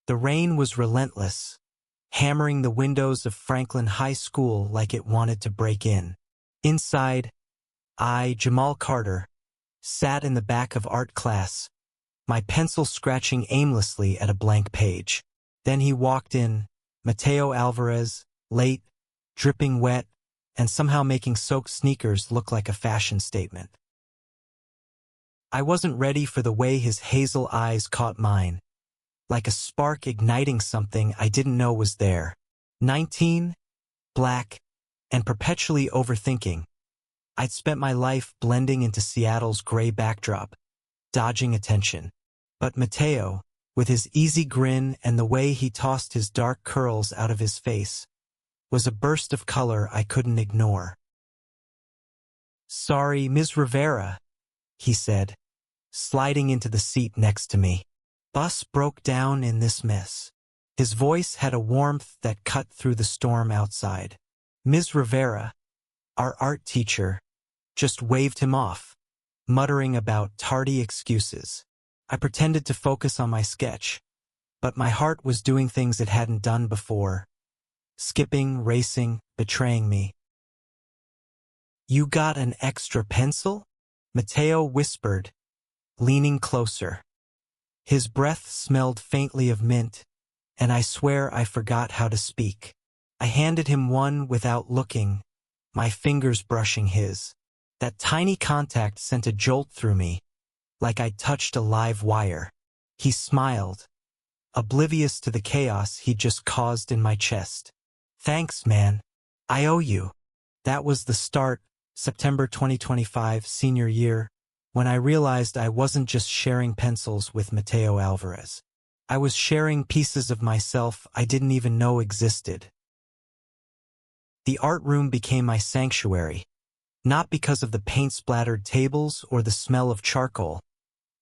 The rain was relentless, hammering the windows of Franklin High School like it wanted to break in. Inside, I, Jamal Carter, sat in the back of art class, my pencil scratching aimlessly at a blank page. Then he walked in, Mateo Alvarez, late, dripping wet, and somehow making soaked sneakers look like a fashion statement. I wasn't ready for the way his hazel eyes caught mine, like a spark igniting something I didn't know was there. 19, black, and perpetually overthinking. I'd spent my life blending into Seattle's gray backdrop, dodging attention. But Mateo, with his easy grin and the way he tossed his dark curls out of his face, was a burst of color I couldn't ignore. "Sorry, Ms. Rivera," he said, sliding into the seat next to me. "Bus broke down in this mess." His voice had a warmth that cut through the storm outside. Ms. Rivera, our art teacher, just waved him off, muttering about tardy excuses. I pretended to focus on my sketch, but my heart was doing things it hadn't done before, skipping, racing, betraying me. "You got an extra pencil?" Mateo whispered, leaning closer. His breath smelled faintly of mint, and I swear I forgot how to speak. I handed him one without looking, my fingers brushing his. That tiny contact sent a jolt through me, like I'd touched a live wire. He smiled, oblivious to the chaos he'd just caused in my chest. "Thanks, man. I owe you." That was the start, September 2025, senior year, when I realized I wasn't just sharing pencils with Mateo Alvarez. I was sharing pieces of myself I didn't even know existed. The art room became my sanctuary, not because of the paint-splattered tables or the smell of charcoal,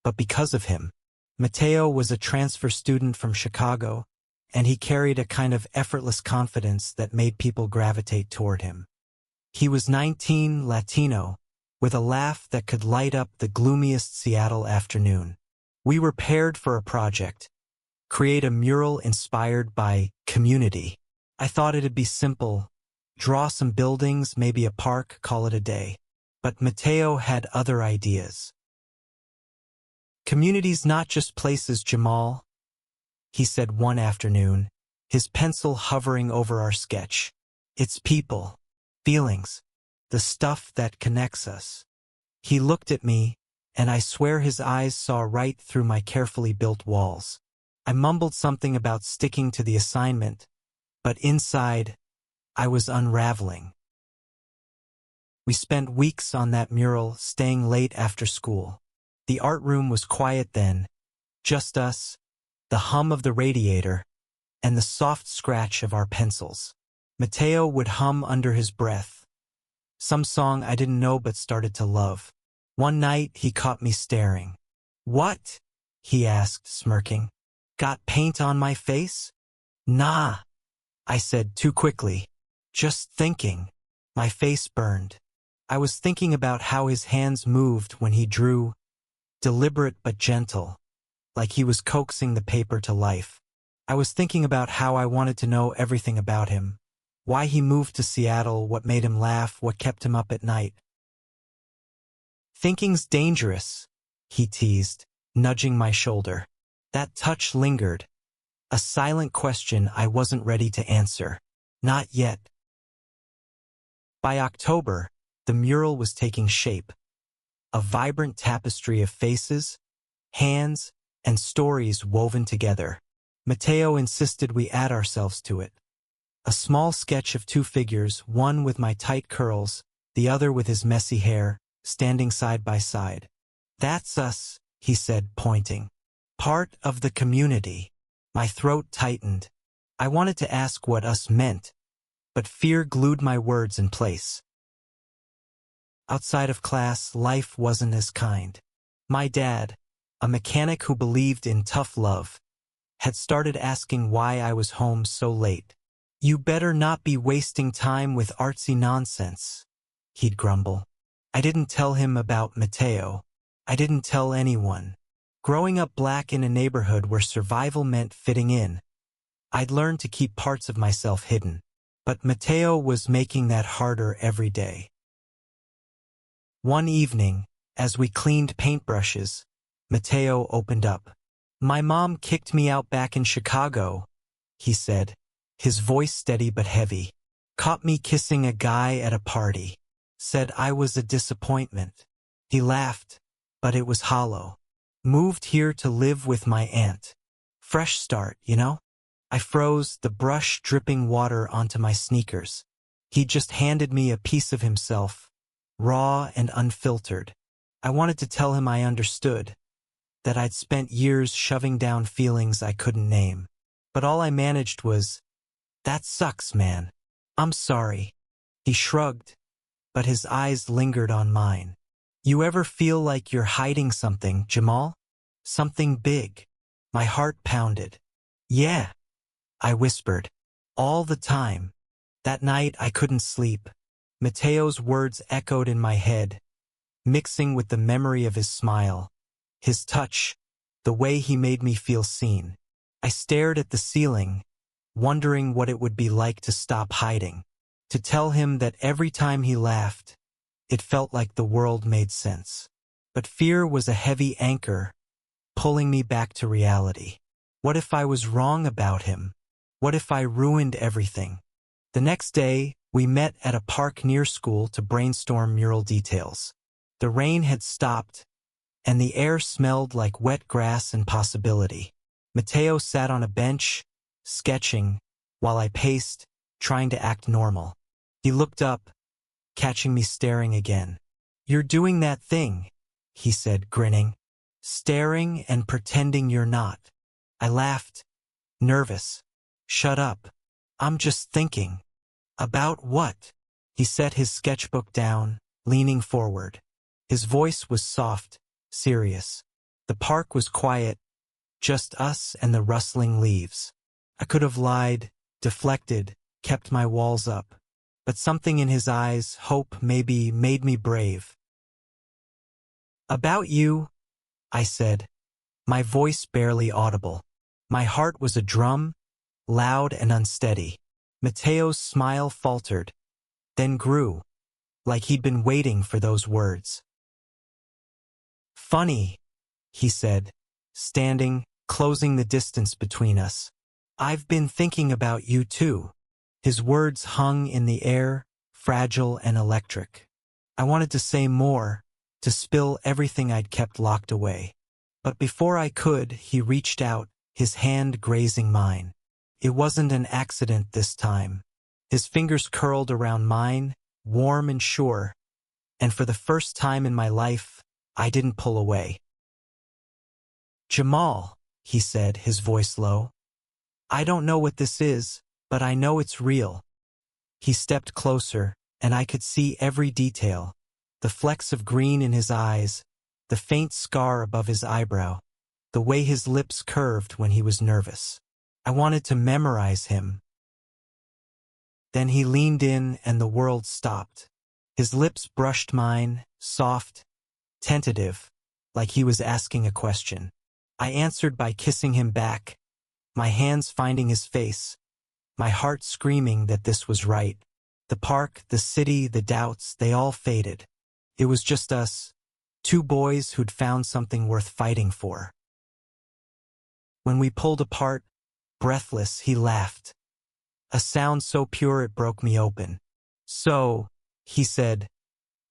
but because of him. Mateo was a transfer student from Chicago, and he carried a kind of effortless confidence that made people gravitate toward him. He was 19, Latino, with a laugh that could light up the gloomiest Seattle afternoon. We were paired for a project, create a mural inspired by community. I thought it'd be simple, draw some buildings, maybe a park, call it a day. But Mateo had other ideas. "Community's not just places, Jamal," he said one afternoon, his pencil hovering over our sketch. "It's people, feelings, the stuff that connects us." He looked at me, and I swear his eyes saw right through my carefully built walls. I mumbled something about sticking to the assignment, but inside, I was unraveling. We spent weeks on that mural, staying late after school. The art room was quiet then, just us, the hum of the radiator, and the soft scratch of our pencils. Mateo would hum under his breath, some song I didn't know but started to love. One night, he caught me staring. "What?" he asked, smirking. "Got paint on my face?" "Nah," I said too quickly. "Just thinking." My face burned. I was thinking about how his hands moved when he drew, deliberate but gentle, like he was coaxing the paper to life. I was thinking about how I wanted to know everything about him, why he moved to Seattle, what made him laugh, what kept him up at night. "Thinking's dangerous," he teased, nudging my shoulder. That touch lingered, a silent question I wasn't ready to answer. Not yet. By October, the mural was taking shape, a vibrant tapestry of faces, hands, and stories woven together. Mateo insisted we add ourselves to it. A small sketch of two figures, one with my tight curls, the other with his messy hair, standing side by side. "That's us," he said, pointing. "Part of the community." My throat tightened. I wanted to ask what us meant, but fear glued my words in place. Outside of class, life wasn't as kind. My dad, a mechanic who believed in tough love, had started asking why I was home so late. "You better not be wasting time with artsy nonsense," he'd grumble. I didn't tell him about Mateo. I didn't tell anyone. Growing up black in a neighborhood where survival meant fitting in, I'd learned to keep parts of myself hidden. But Mateo was making that harder every day. One evening, as we cleaned paintbrushes, Mateo opened up. "My mom kicked me out back in Chicago," he said, his voice steady but heavy. "Caught me kissing a guy at a party. Said I was a disappointment." He laughed, but it was hollow. "Moved here to live with my aunt. Fresh start, you know?" I froze, the brush dripping water onto my sneakers. He just handed me a piece of himself, raw and unfiltered. I wanted to tell him I understood, that I'd spent years shoving down feelings I couldn't name. But all I managed was, "That sucks, man. I'm sorry." He shrugged, but his eyes lingered on mine. "You ever feel like you're hiding something, Jamal? Something big?" My heart pounded. "Yeah," I whispered. "All the time." That night I couldn't sleep. Mateo's words echoed in my head, mixing with the memory of his smile, his touch, the way he made me feel seen. I stared at the ceiling, wondering what it would be like to stop hiding, to tell him that every time he laughed, it felt like the world made sense. But fear was a heavy anchor, pulling me back to reality. What if I was wrong about him? What if I ruined everything? The next day, we met at a park near school to brainstorm mural details. The rain had stopped, and the air smelled like wet grass and possibility. Mateo sat on a bench, sketching, while I paced, trying to act normal. He looked up, catching me staring again. "You're doing that thing," he said, grinning. "Staring and pretending you're not." I laughed, nervous. "Shut up. I'm just thinking." "About what?" He set his sketchbook down, leaning forward. His voice was soft, serious. The park was quiet, just us and the rustling leaves. I could have lied, deflected, kept my walls up. But something in his eyes, hope maybe, made me brave. "About you," I said, my voice barely audible. My heart was a drum, loud and unsteady. Mateo's smile faltered, then grew, like he'd been waiting for those words. "Funny," he said, standing, closing the distance between us. "I've been thinking about you too." His words hung in the air, fragile and electric. I wanted to say more, to spill everything I'd kept locked away. But before I could, he reached out, his hand grazing mine. It wasn't an accident this time. His fingers curled around mine, warm and sure, and for the first time in my life, I didn't pull away. "Jamal," he said, his voice low, "I don't know what this is, but I know it's real." He stepped closer, and I could see every detail, the flecks of green in his eyes, the faint scar above his eyebrow, the way his lips curved when he was nervous. I wanted to memorize him. Then he leaned in and the world stopped. His lips brushed mine, soft, tentative, like he was asking a question. I answered by kissing him back, my hands finding his face, my heart screaming that this was right. The park, the city, the doubts, they all faded. It was just us, two boys who'd found something worth fighting for. When we pulled apart, breathless, he laughed. A sound so pure it broke me open. "So," he said,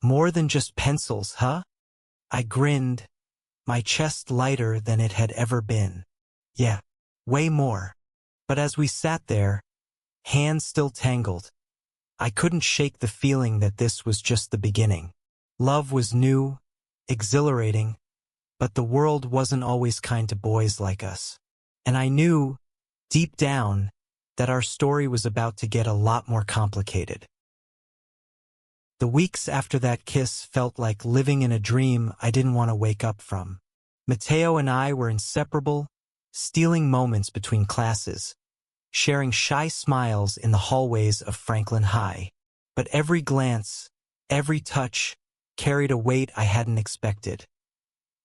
"more than just pencils, huh?" I grinned, my chest lighter than it had ever been. "Yeah, way more." But as we sat there, hands still tangled, I couldn't shake the feeling that this was just the beginning. Love was new, exhilarating, but the world wasn't always kind to boys like us. And I knew, deep down, that our story was about to get a lot more complicated. The weeks after that kiss felt like living in a dream I didn't want to wake up from. Mateo and I were inseparable, stealing moments between classes, sharing shy smiles in the hallways of Franklin High. But every glance, every touch, carried a weight I hadn't expected.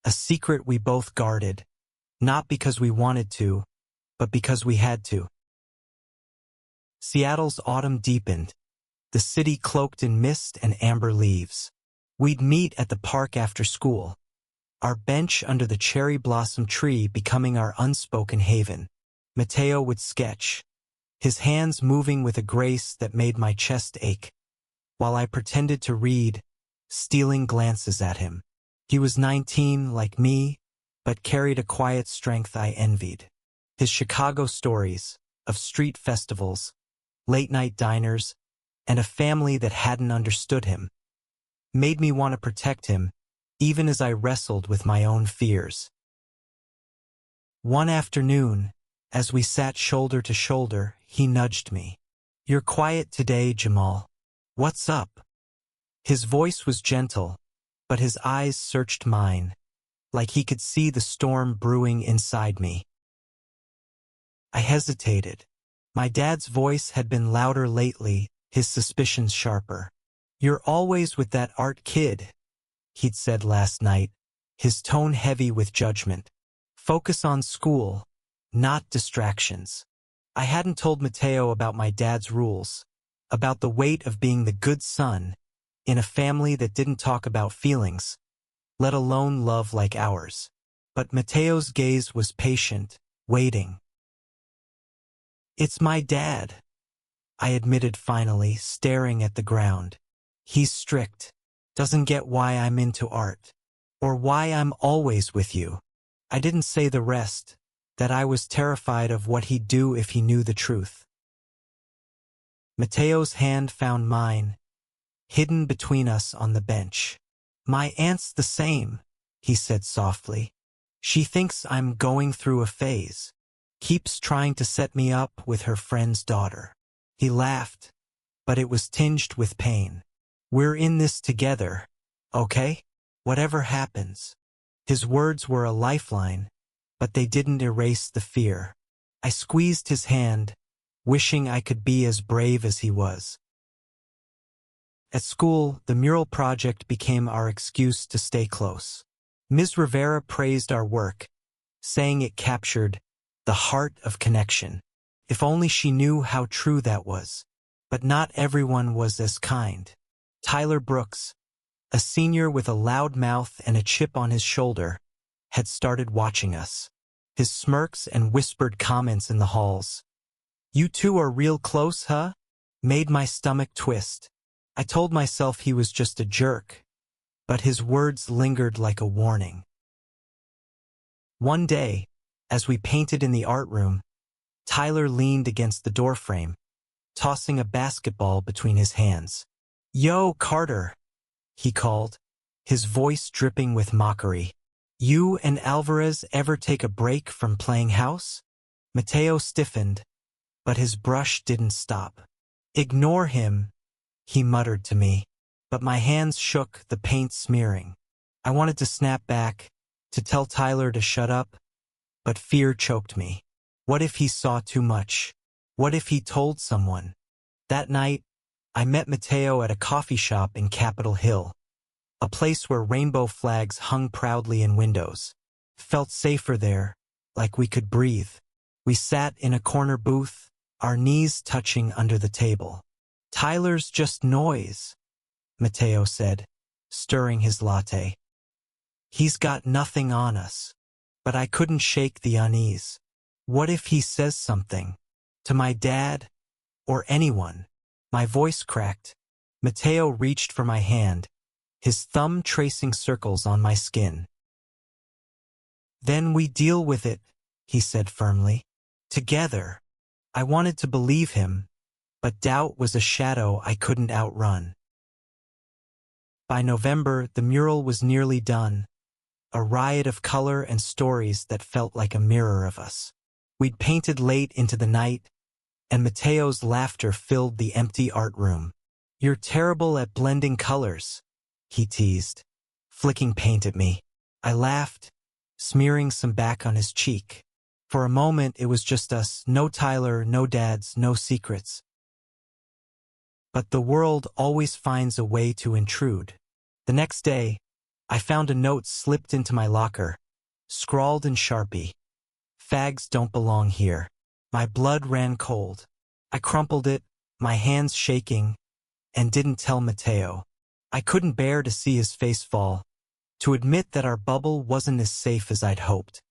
a secret we both guarded, not because we wanted to, but because we had to. Seattle's autumn deepened, the city cloaked in mist and amber leaves. We'd meet at the park after school, our bench under the cherry blossom tree becoming our unspoken haven. Mateo would sketch, his hands moving with a grace that made my chest ache, while I pretended to read, stealing glances at him. He was 19 like me, but carried a quiet strength I envied. His Chicago stories, of street festivals, late-night diners, and a family that hadn't understood him, made me want to protect him, even as I wrestled with my own fears. One afternoon, as we sat shoulder to shoulder, he nudged me. "You're quiet today, Jamal. What's up?" His voice was gentle, but his eyes searched mine, like he could see the storm brewing inside me. I hesitated. My dad's voice had been louder lately, his suspicions sharper. "You're always with that art kid," he'd said last night, his tone heavy with judgment. "Focus on school, not distractions." I hadn't told Mateo about my dad's rules, about the weight of being the good son in a family that didn't talk about feelings, let alone love like ours. But Mateo's gaze was patient, waiting. "It's my dad," I admitted finally, staring at the ground. "He's strict, doesn't get why I'm into art, or why I'm always with you." I didn't say the rest, that I was terrified of what he'd do if he knew the truth. Mateo's hand found mine, hidden between us on the bench. "My aunt's the same," he said softly. "She thinks I'm going through a phase. Keeps trying to set me up with her friend's daughter." He laughed, but it was tinged with pain. "We're in this together, okay? Whatever happens." His words were a lifeline, but they didn't erase the fear. I squeezed his hand, wishing I could be as brave as he was. At school, the mural project became our excuse to stay close. Ms. Rivera praised our work, saying it captured the heart of connection. If only she knew how true that was. But not everyone was as kind. Tyler Brooks, a senior with a loud mouth and a chip on his shoulder, had started watching us. His smirks and whispered comments in the halls, "You two are real close, huh?" made my stomach twist. I told myself he was just a jerk, but his words lingered like a warning. One day, as we painted in the art room, Tyler leaned against the doorframe, tossing a basketball between his hands. "Yo, Carter," he called, his voice dripping with mockery. "You and Alvarez ever take a break from playing house?" Mateo stiffened, but his brush didn't stop. "Ignore him," he muttered to me, but my hands shook, the paint smearing. I wanted to snap back, to tell Tyler to shut up, but fear choked me. What if he saw too much? What if he told someone? That night, I met Mateo at a coffee shop in Capitol Hill, a place where rainbow flags hung proudly in windows. Felt safer there, like we could breathe. We sat in a corner booth, our knees touching under the table. "Tyler's just noise," Mateo said, stirring his latte. "He's got nothing on us." But I couldn't shake the unease. What if he says something? To my dad? Or anyone? My voice cracked. Mateo reached for my hand, his thumb tracing circles on my skin. "Then we deal with it," he said firmly. "Together." I wanted to believe him, but doubt was a shadow I couldn't outrun. By November, the mural was nearly done, a riot of color and stories that felt like a mirror of us. We'd painted late into the night, and Mateo's laughter filled the empty art room. "You're terrible at blending colors," he teased, flicking paint at me. I laughed, smearing some back on his cheek. For a moment it was just us, no Tyler, no dads, no secrets. But the world always finds a way to intrude. The next day, I found a note slipped into my locker, scrawled in Sharpie. Fags don't belong here. My blood ran cold. I crumpled it, my hands shaking, and didn't tell Mateo. I couldn't bear to see his face fall, to admit that our bubble wasn't as safe as I'd hoped.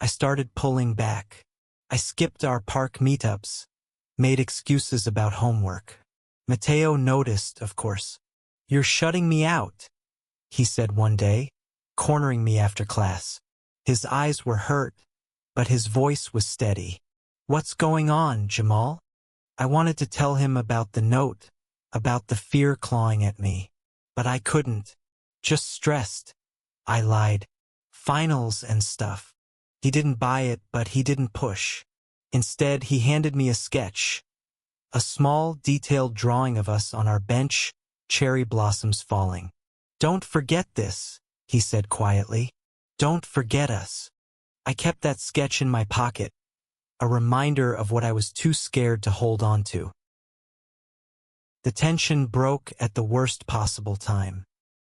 I started pulling back. I skipped our park meetups, made excuses about homework. Mateo noticed, of course. "You're shutting me out," he said one day, cornering me after class. His eyes were hurt, but his voice was steady. "What's going on, Jamal?" I wanted to tell him about the note, about the fear clawing at me, but I couldn't. "Just stressed," I lied. "Finals and stuff." He didn't buy it, but he didn't push. Instead, he handed me a sketch, a small, detailed drawing of us on our bench, cherry blossoms falling. "Don't forget this," he said quietly. "Don't forget us." I kept that sketch in my pocket, a reminder of what I was too scared to hold on to. The tension broke at the worst possible time.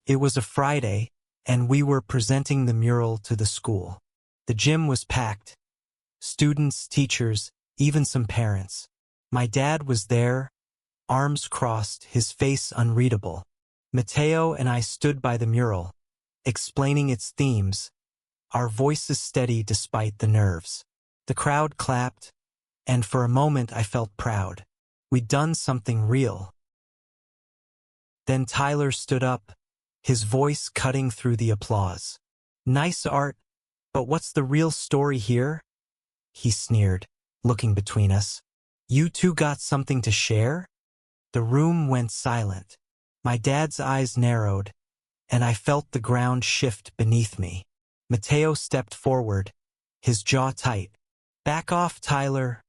It was a Friday, and we were presenting the mural to the school. The gym was packed. Students, teachers, even some parents. My dad was there, arms crossed, his face unreadable. Mateo and I stood by the mural, explaining its themes, our voices steady despite the nerves. The crowd clapped, and for a moment I felt proud. We'd done something real. Then Tyler stood up, his voice cutting through the applause. "Nice art, but what's the real story here?" he sneered, looking between us. "You two got something to share?" The room went silent. My dad's eyes narrowed, and I felt the ground shift beneath me. Mateo stepped forward, his jaw tight. "Back off, Tyler,"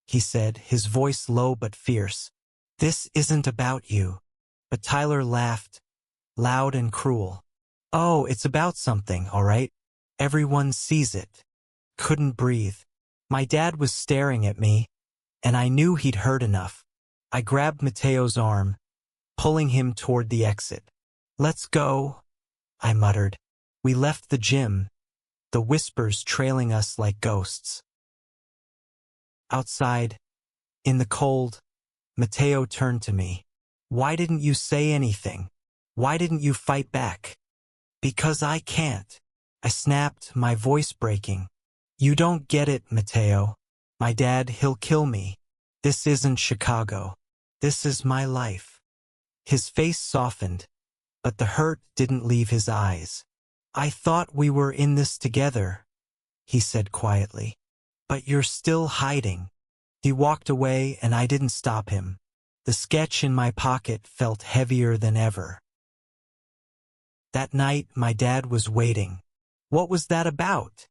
he said, his voice low but fierce. "This isn't about you." But Tyler laughed, loud and cruel. "Oh, it's about something, all right. Everyone sees it." Couldn't breathe. My dad was staring at me, and I knew he'd heard enough. I grabbed Mateo's arm, pulling him toward the exit. "Let's go," I muttered. We left the gym, the whispers trailing us like ghosts. Outside, in the cold, Mateo turned to me. "Why didn't you say anything? Why didn't you fight back?" "Because I can't," I snapped, my voice breaking. "You don't get it, Mateo. My dad, he'll kill me. This isn't Chicago. This is my life." His face softened, but the hurt didn't leave his eyes. "I thought we were in this together," he said quietly. "But you're still hiding." He walked away, and I didn't stop him. The sketch in my pocket felt heavier than ever. That night, my dad was waiting. "What was that about?"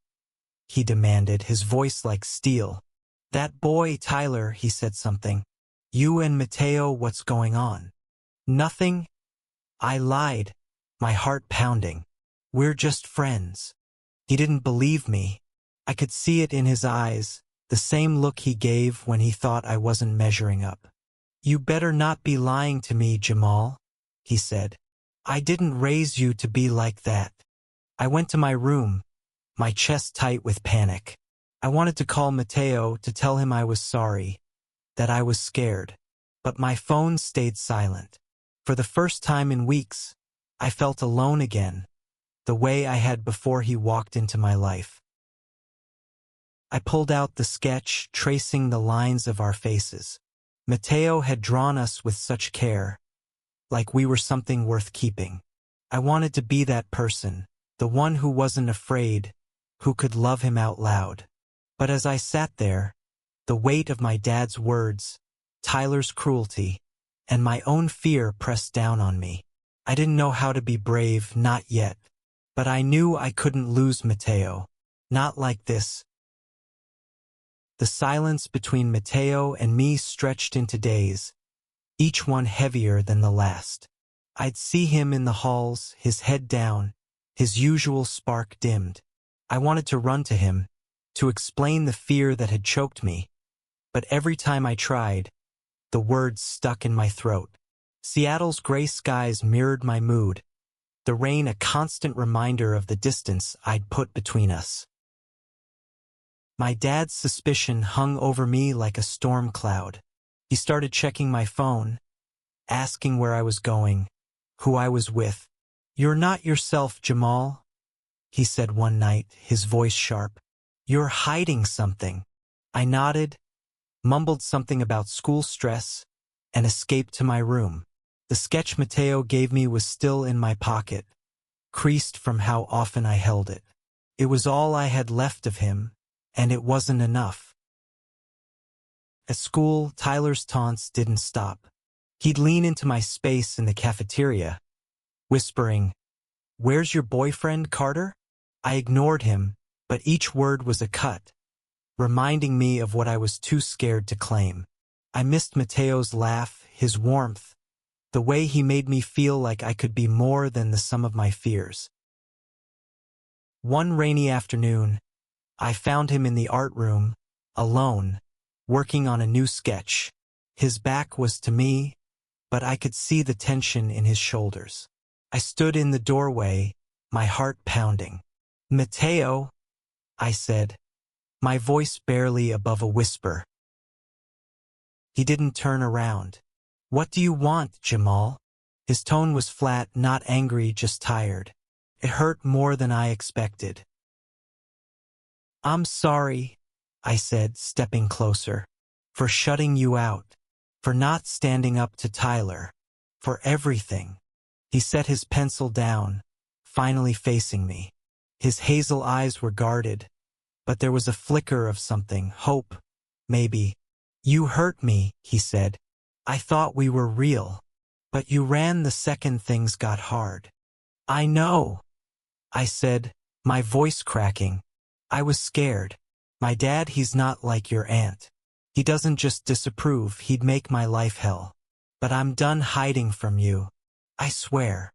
he demanded, his voice like steel. "That boy, Tyler," he said something. "You and Mateo, what's going on?" "Nothing," I lied, my heart pounding. "We're just friends." He didn't believe me. I could see it in his eyes, the same look he gave when he thought I wasn't measuring up. "You better not be lying to me, Jamal," he said. "I didn't raise you to be like that." I went to my room, my chest tight with panic. I wanted to call Mateo to tell him I was sorry, that I was scared. But my phone stayed silent. For the first time in weeks, I felt alone again, the way I had before he walked into my life. I pulled out the sketch, tracing the lines of our faces. Mateo had drawn us with such care, like we were something worth keeping. I wanted to be that person, the one who wasn't afraid, who could love him out loud. But as I sat there, the weight of my dad's words, Tyler's cruelty, and my own fear pressed down on me. I didn't know how to be brave, not yet. But I knew I couldn't lose Mateo. Not like this. The silence between Mateo and me stretched into days, each one heavier than the last. I'd see him in the halls, his head down, his usual spark dimmed. I wanted to run to him, to explain the fear that had choked me. But every time I tried, the words stuck in my throat. Seattle's gray skies mirrored my mood. the rain a constant reminder of the distance I'd put between us. My dad's suspicion hung over me like a storm cloud. He started checking my phone, asking where I was going, who I was with. "You're not yourself, Jamal," he said one night, his voice sharp. "You're hiding something." I nodded, mumbled something about school stress, and escaped to my room. The sketch Mateo gave me was still in my pocket, creased from how often I held it. It was all I had left of him, and it wasn't enough. At school, Tyler's taunts didn't stop. He'd lean into my space in the cafeteria, whispering, "Where's your boyfriend, Carter?" I ignored him, but each word was a cut, reminding me of what I was too scared to claim. I missed Mateo's laugh, his warmth, the way he made me feel like I could be more than the sum of my fears. One rainy afternoon, I found him in the art room, alone, working on a new sketch. His back was to me, but I could see the tension in his shoulders. I stood in the doorway, my heart pounding. "Mateo," I said, my voice barely above a whisper. He didn't turn around. "What do you want, Jamal?" His tone was flat, not angry, just tired. It hurt more than I expected. "I'm sorry," I said, stepping closer, "for shutting you out, for not standing up to Tyler, for everything." He set his pencil down, finally facing me. His hazel eyes were guarded, but there was a flicker of something, hope, maybe. "You hurt me," he said. "I thought we were real, but you ran the second things got hard." "I know," I said, my voice cracking. I was scared. "My dad, he's not like your aunt. He doesn't just disapprove, he'd make my life hell. But I'm done hiding from you. I swear."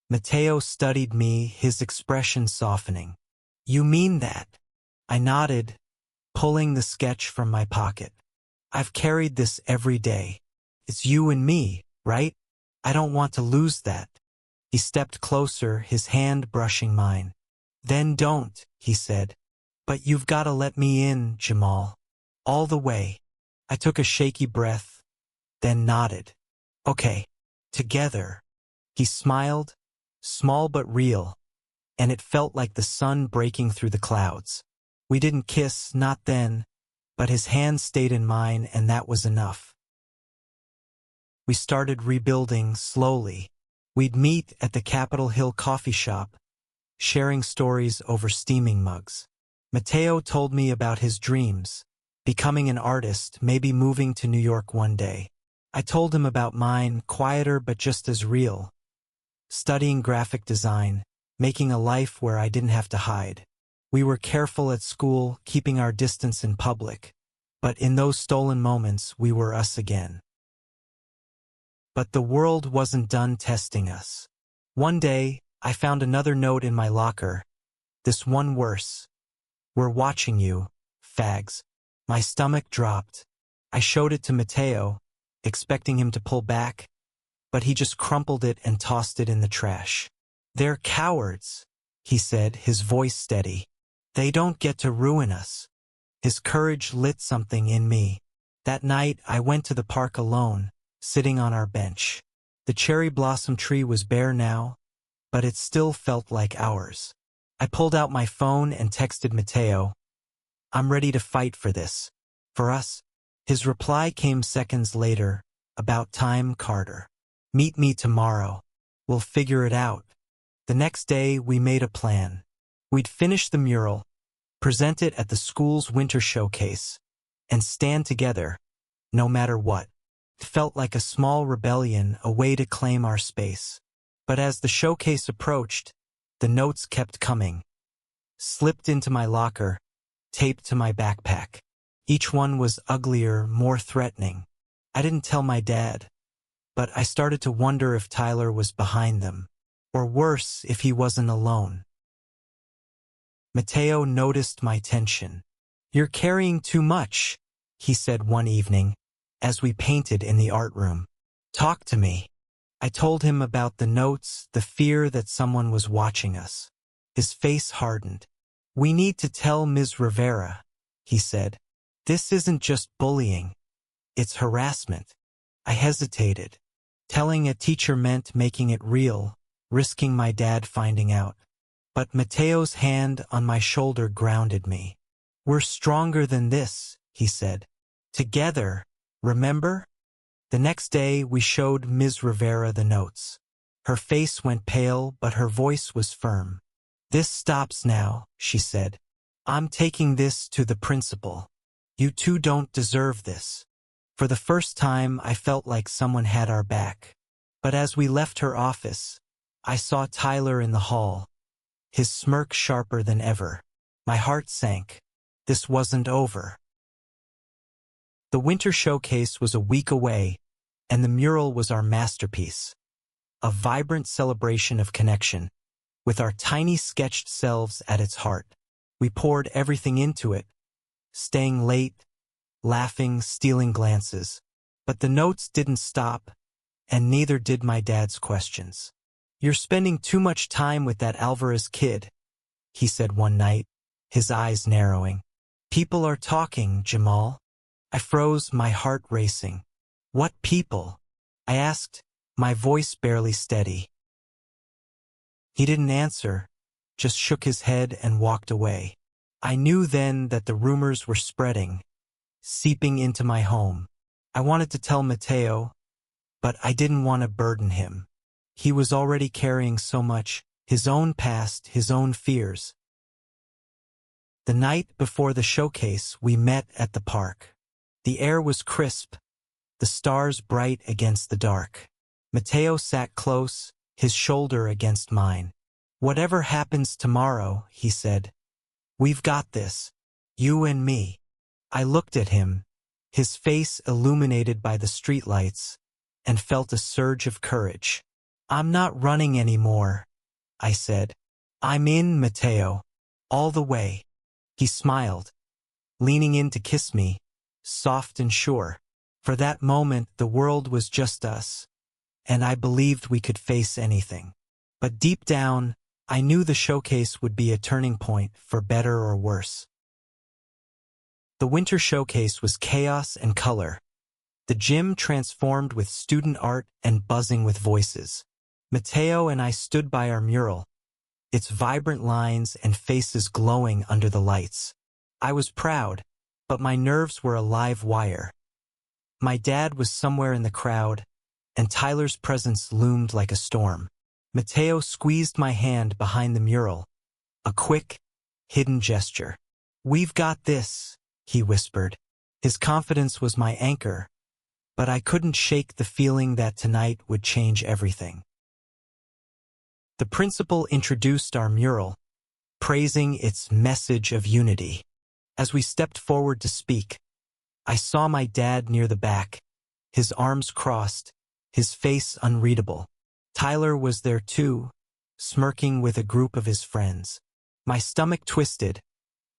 Mateo studied me, his expression softening. "You mean that?" I nodded, pulling the sketch from my pocket. "I've carried this every day. It's you and me, right? I don't want to lose that." He stepped closer, his hand brushing mine. "Then don't," he said. "But you've got to let me in, Jamal. All the way." I took a shaky breath, then nodded. "Okay, together." He smiled, small but real, and it felt like the sun breaking through the clouds. We didn't kiss, not then, but his hand stayed in mine, and that was enough. We started rebuilding slowly. We'd meet at the Capitol Hill coffee shop, sharing stories over steaming mugs. Mateo told me about his dreams, becoming an artist, maybe moving to New York one day. I told him about mine, quieter but just as real. Studying graphic design, making a life where I didn't have to hide. We were careful at school, keeping our distance in public, but in those stolen moments we were us again. But the world wasn't done testing us. One day, I found another note in my locker, this one worse. "We're watching you, fags." My stomach dropped. I showed it to Mateo, expecting him to pull back, but he just crumpled it and tossed it in the trash. "They're cowards," he said, his voice steady. "They don't get to ruin us." His courage lit something in me. That night, I went to the park alone, sitting on our bench. The cherry blossom tree was bare now, but it still felt like ours. I pulled out my phone and texted Mateo, "I'm ready to fight for this. For us." His reply came seconds later, "About time, Carter. Meet me tomorrow. We'll figure it out." The next day, we made a plan. We'd finish the mural, present it at the school's winter showcase, and stand together, no matter what. It felt like a small rebellion, a way to claim our space. But as the showcase approached, the notes kept coming. Slipped into my locker, taped to my backpack. Each one was uglier, more threatening. I didn't tell my dad, but I started to wonder if Tyler was behind them, or worse, if he wasn't alone. Mateo noticed my tension. "You're carrying too much," he said one evening, as we painted in the art room. "Talk to me." I told him about the notes, the fear that someone was watching us. His face hardened. "We need to tell Ms. Rivera," he said. "This isn't just bullying. It's harassment." I hesitated. Telling a teacher meant making it real, risking my dad finding out. But Mateo's hand on my shoulder grounded me. "We're stronger than this," he said. "Together, remember?" The next day, we showed Ms. Rivera the notes. Her face went pale, but her voice was firm. "This stops now," she said. "I'm taking this to the principal. You two don't deserve this." For the first time, I felt like someone had our back. But as we left her office, I saw Tyler in the hall, his smirk sharper than ever. My heart sank. This wasn't over. The winter showcase was a week away, and the mural was our masterpiece. A vibrant celebration of connection, with our tiny sketched selves at its heart. We poured everything into it, staying late, laughing, stealing glances. But the notes didn't stop, and neither did my dad's questions. "You're spending too much time with that Alvarez kid," he said one night, his eyes narrowing. "People are talking, Jamal." I froze, my heart racing. "What people?" I asked, my voice barely steady. He didn't answer, just shook his head and walked away. I knew then that the rumors were spreading, seeping into my home. I wanted to tell Mateo, but I didn't want to burden him. He was already carrying so much, his own past, his own fears. The night before the showcase, we met at the park. The air was crisp, the stars bright against the dark. Mateo sat close, his shoulder against mine. "Whatever happens tomorrow," he said, "we've got this, you and me." I looked at him, his face illuminated by the streetlights, and felt a surge of courage. "I'm not running anymore," I said. "I'm in, Mateo, all the way." He smiled, leaning in to kiss me, soft and sure. For that moment, the world was just us, and I believed we could face anything. But deep down, I knew the showcase would be a turning point, for better or worse. The winter showcase was chaos and color. The gym transformed with student art and buzzing with voices. Mateo and I stood by our mural, its vibrant lines and faces glowing under the lights. I was proud, but my nerves were a live wire. My dad was somewhere in the crowd, and Tyler's presence loomed like a storm. Mateo squeezed my hand behind the mural, a quick, hidden gesture. "We've got this," he whispered. His confidence was my anchor, but I couldn't shake the feeling that tonight would change everything. The principal introduced our mural, praising its message of unity. As we stepped forward to speak, I saw my dad near the back, his arms crossed, his face unreadable. Tyler was there too, smirking with a group of his friends. My stomach twisted,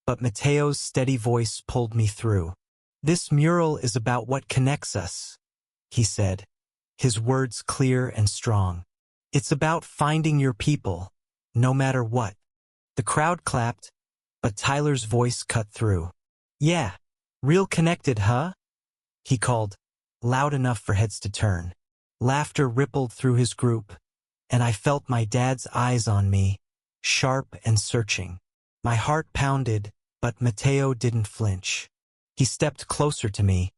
but Mateo's steady voice pulled me through. "This mural is about what connects us," he said, his words clear and strong. "It's about finding your people, no matter what." The crowd clapped, but Tyler's voice cut through. "Yeah, real connected, huh?" he called, loud enough for heads to turn. Laughter rippled through his group, and I felt my dad's eyes on me, sharp and searching. My heart pounded, but Mateo didn't flinch. He stepped closer to me,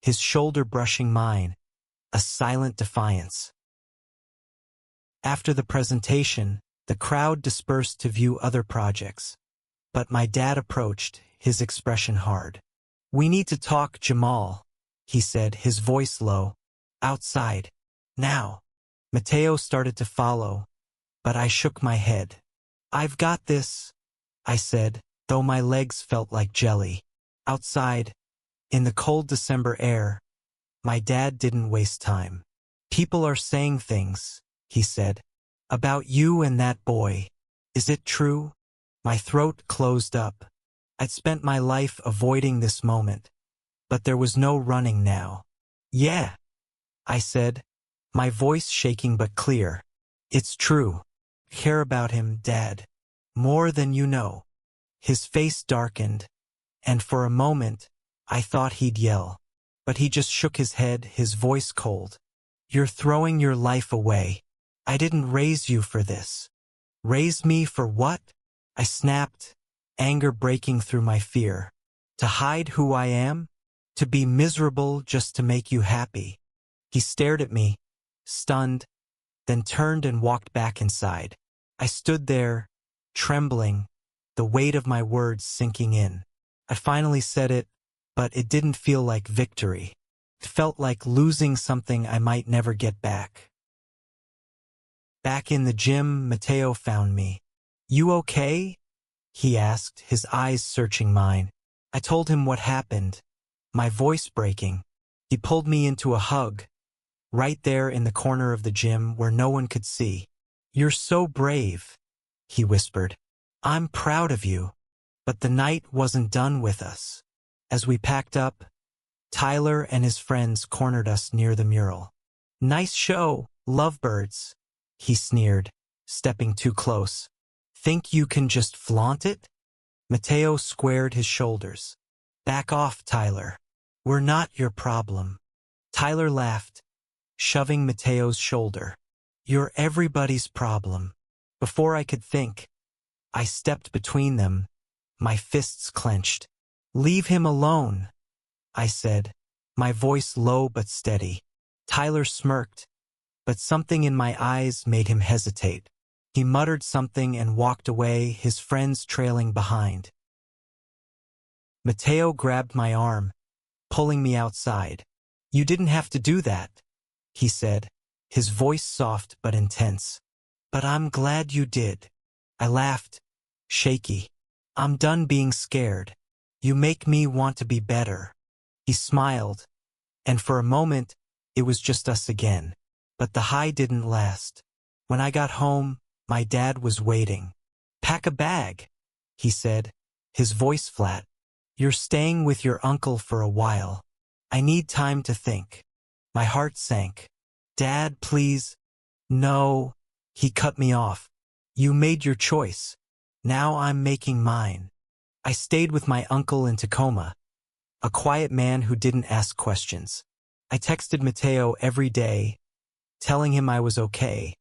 his shoulder brushing mine, a silent defiance. After the presentation, the crowd dispersed to view other projects, but my dad approached, his expression hard. "We need to talk, Jamal," he said, his voice low. "Outside. Now." Mateo started to follow, but I shook my head. "I've got this," I said, though my legs felt like jelly. Outside, in the cold December air, my dad didn't waste time. "People are saying things," he said, "about you and that boy. Is it true?" My throat closed up. I'd spent my life avoiding this moment, but there was no running now. "Yeah," I said, my voice shaking but clear. It's true. Care about him, Dad. More than you know. His face darkened, and for a moment, I thought he'd yell. But he just shook his head, his voice cold. You're throwing your life away. I didn't raise you for this. Raise me for what? I snapped, anger breaking through my fear. To hide who I am? To be miserable just to make you happy? He stared at me, stunned, then turned and walked back inside. I stood there, trembling, the weight of my words sinking in. I finally said it, but it didn't feel like victory. It felt like losing something I might never get back. Back in the gym, Mateo found me. You okay? He asked, his eyes searching mine. I told him what happened, my voice breaking. He pulled me into a hug, right there in the corner of the gym where no one could see. You're so brave, he whispered. I'm proud of you. But the night wasn't done with us. As we packed up, Tyler and his friends cornered us near the mural. Nice show, lovebirds, he sneered, stepping too close. Think you can just flaunt it? Mateo squared his shoulders. Back off, Tyler. We're not your problem. Tyler laughed, shoving Mateo's shoulder. You're everybody's problem. Before I could think, I stepped between them, my fists clenched. Leave him alone, I said, my voice low but steady. Tyler smirked, but something in my eyes made him hesitate. He muttered something and walked away, his friends trailing behind. Mateo grabbed my arm, pulling me outside. You didn't have to do that, he said, his voice soft but intense. But I'm glad you did. I laughed, shaky. I'm done being scared. You make me want to be better. He smiled, and for a moment, it was just us again. But the high didn't last. When I got home, my dad was waiting. Pack a bag, he said, his voice flat. You're staying with your uncle for a while. I need time to think. My heart sank. Dad, please. No, he cut me off. You made your choice. Now I'm making mine. I stayed with my uncle in Tacoma, a quiet man who didn't ask questions. I texted Mateo every day, telling him I was okay,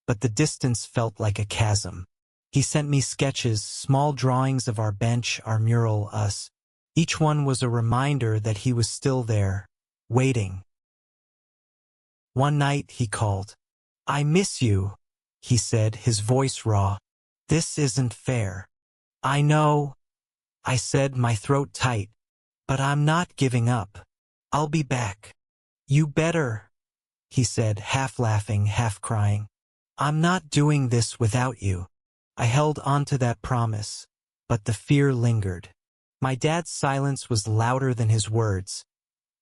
but the distance felt like a chasm. He sent me sketches, small drawings of our bench, our mural, us. Each one was a reminder that he was still there, waiting. One night he called. I miss you, he said, his voice raw. This isn't fair. I know, I said, my throat tight, but I'm not giving up. I'll be back. You better, he said, half laughing, half crying. I'm not doing this without you. I held on to that promise, but the fear lingered. My dad's silence was louder than his words,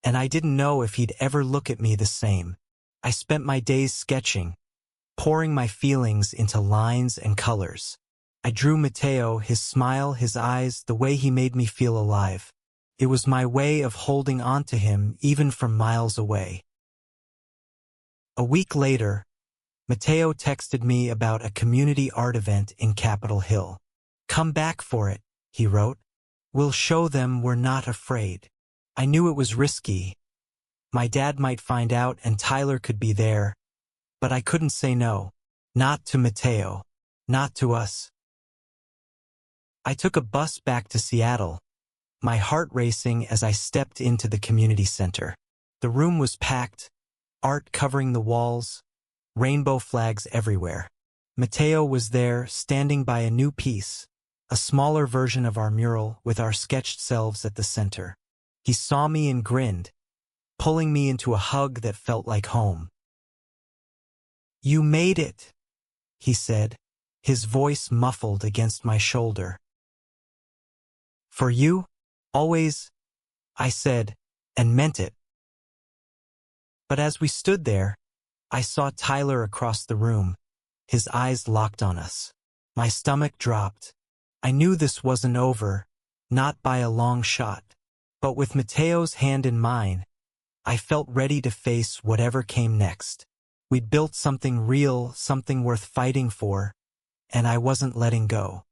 and I didn't know if he'd ever look at me the same. I spent my days sketching, pouring my feelings into lines and colors. I drew Mateo, his smile, his eyes, the way he made me feel alive. It was my way of holding on to him even from miles away. A week later, Mateo texted me about a community art event in Capitol Hill. Come back for it, he wrote. We'll show them we're not afraid. I knew it was risky. My dad might find out and Tyler could be there, but I couldn't say no. Not to Mateo. Not to us. I took a bus back to Seattle, my heart racing as I stepped into the community center. The room was packed, art covering the walls, rainbow flags everywhere. Mateo was there, standing by a new piece, a smaller version of our mural with our sketched selves at the center. He saw me and grinned, pulling me into a hug that felt like home. You made it, he said, his voice muffled against my shoulder. For you, always, I said, and meant it. But as we stood there, I saw Tyler across the room, his eyes locked on us. My stomach dropped. I knew this wasn't over, not by a long shot. But with Mateo's hand in mine, I felt ready to face whatever came next. We'd built something real, something worth fighting for, and I wasn't letting go.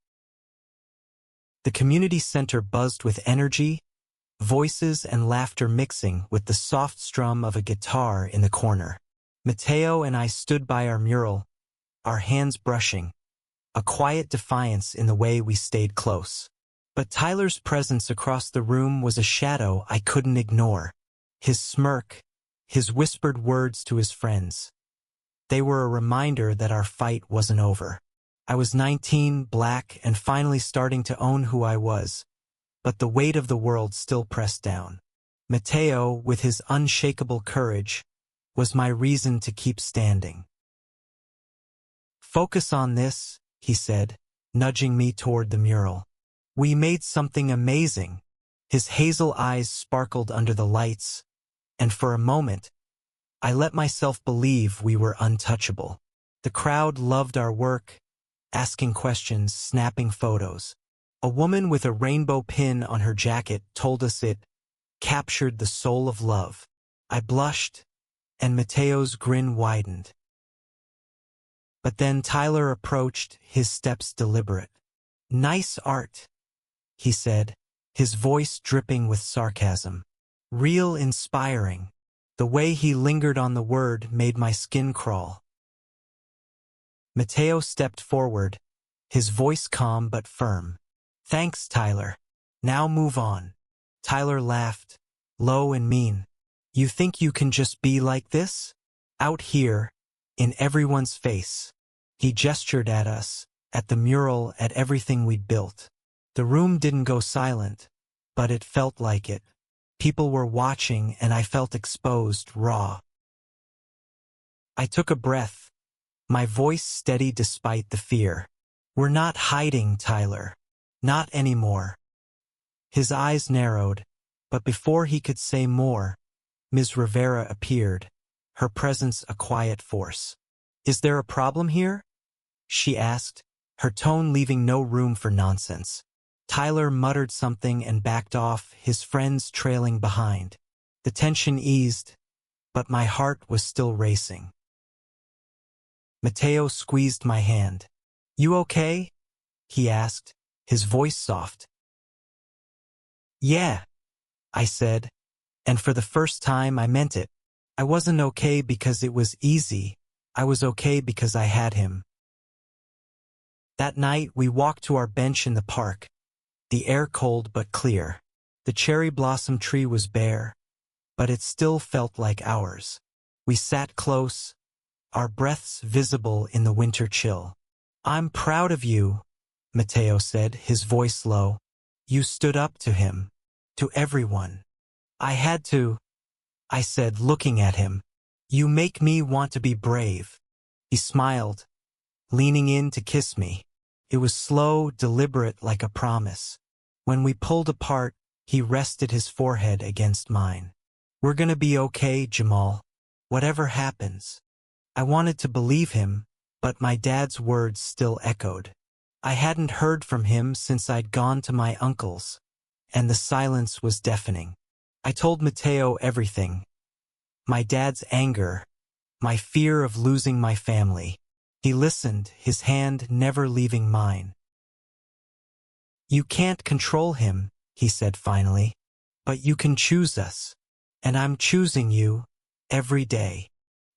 The community center buzzed with energy, voices and laughter mixing with the soft strum of a guitar in the corner. Mateo and I stood by our mural, our hands brushing, a quiet defiance in the way we stayed close. But Tyler's presence across the room was a shadow I couldn't ignore. His smirk, his whispered words to his friends. They were a reminder that our fight wasn't over. I was 19, black, and finally starting to own who I was, but the weight of the world still pressed down. Mateo, with his unshakable courage, was my reason to keep standing. "Focus on this," he said, nudging me toward the mural. "We made something amazing." His hazel eyes sparkled under the lights, and for a moment, I let myself believe we were untouchable. The crowd loved our work, asking questions, snapping photos. A woman with a rainbow pin on her jacket told us it captured the soul of love. I blushed, and Mateo's grin widened. But then Tyler approached, his steps deliberate. "Nice art," he said, his voice dripping with sarcasm. "Real inspiring." The way he lingered on the word made my skin crawl. Mateo stepped forward, his voice calm but firm. "Thanks, Tyler. Now move on." Tyler laughed, low and mean. "You think you can just be like this? Out here, in everyone's face." He gestured at us, at the mural, at everything we'd built. The room didn't go silent, but it felt like it. People were watching, and I felt exposed, raw. I took a breath, my voice steady despite the fear. "We're not hiding, Tyler. Not anymore." His eyes narrowed, but before he could say more, Ms. Rivera appeared, her presence a quiet force. "Is there a problem here?" she asked, her tone leaving no room for nonsense. Tyler muttered something and backed off, his friends trailing behind. The tension eased, but my heart was still racing. Mateo squeezed my hand. "You okay?" he asked, his voice soft. "Yeah," I said, and for the first time I meant it. I wasn't okay because it was easy, I was okay because I had him. That night we walked to our bench in the park, the air cold but clear. The cherry blossom tree was bare, but it still felt like ours. We sat close, our breaths visible in the winter chill. "I'm proud of you," Mateo said, his voice low. "You stood up to him, to everyone." "I had to," I said, looking at him. "You make me want to be brave." He smiled, leaning in to kiss me. It was slow, deliberate, like a promise. When we pulled apart, he rested his forehead against mine. "We're gonna be okay, Jamal. Whatever happens." I wanted to believe him, but my dad's words still echoed. I hadn't heard from him since I'd gone to my uncle's, and the silence was deafening. I told Mateo everything. My dad's anger, my fear of losing my family. He listened, his hand never leaving mine. "You can't control him," he said finally, "but you can choose us. And I'm choosing you, every day."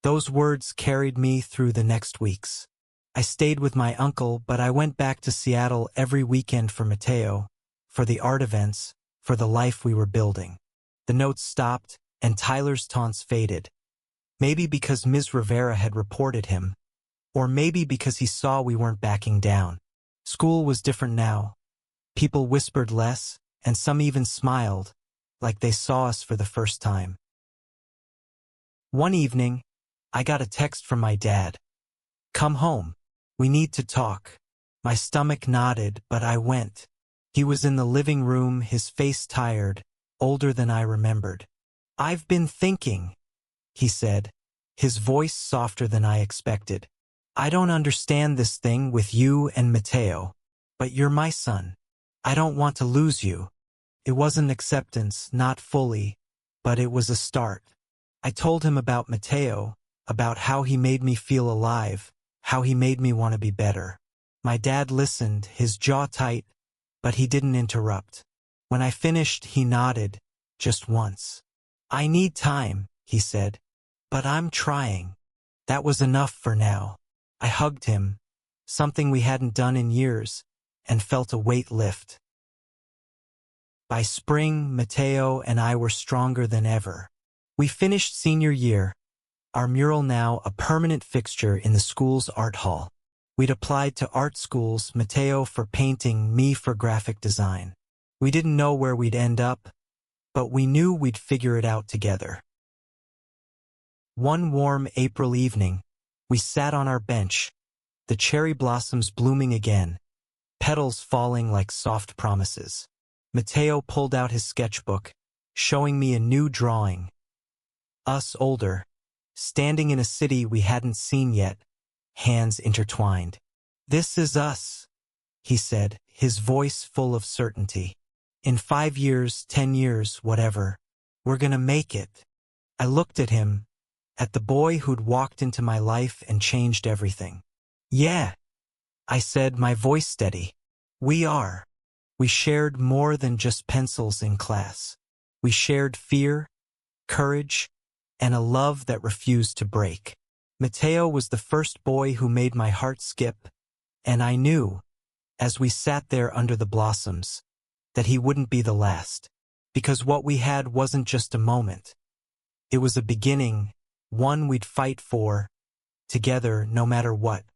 Those words carried me through the next weeks. I stayed with my uncle, but I went back to Seattle every weekend for Mateo, for the art events, for the life we were building. The notes stopped, and Tyler's taunts faded. Maybe because Ms. Rivera had reported him, or maybe because he saw we weren't backing down. School was different now. People whispered less, and some even smiled, like they saw us for the first time. One evening, I got a text from my dad. "Come home. We need to talk." My stomach nodded, but I went. He was in the living room, his face tired, older than I remembered. "I've been thinking," he said, his voice softer than I expected. "I don't understand this thing with you and Mateo, but you're my son. I don't want to lose you." It wasn't acceptance, not fully, but it was a start. I told him about Mateo, about how he made me feel alive, how he made me want to be better. My dad listened, his jaw tight, but he didn't interrupt. When I finished, he nodded, just once. "I need time," he said, "but I'm trying." That was enough for now. I hugged him, something we hadn't done in years, and felt a weight lift. By spring, Mateo and I were stronger than ever. We finished senior year, our mural now a permanent fixture in the school's art hall. We'd applied to art schools, Mateo for painting, me for graphic design. We didn't know where we'd end up, but we knew we'd figure it out together. One warm April evening, we sat on our bench, the cherry blossoms blooming again, petals falling like soft promises. Mateo pulled out his sketchbook, showing me a new drawing. Us older, standing in a city we hadn't seen yet, hands intertwined. "This is us," he said, his voice full of certainty. "In 5 years, 10 years, whatever, we're gonna make it." I looked at him, at the boy who'd walked into my life and changed everything. "Yeah," I said, my voice steady. "We are." We shared more than just pencils in class. We shared fear, courage, and a love that refused to break. Mateo was the first boy who made my heart skip, and I knew, as we sat there under the blossoms, that he wouldn't be the last, because what we had wasn't just a moment. It was a beginning, one we'd fight for, together no matter what.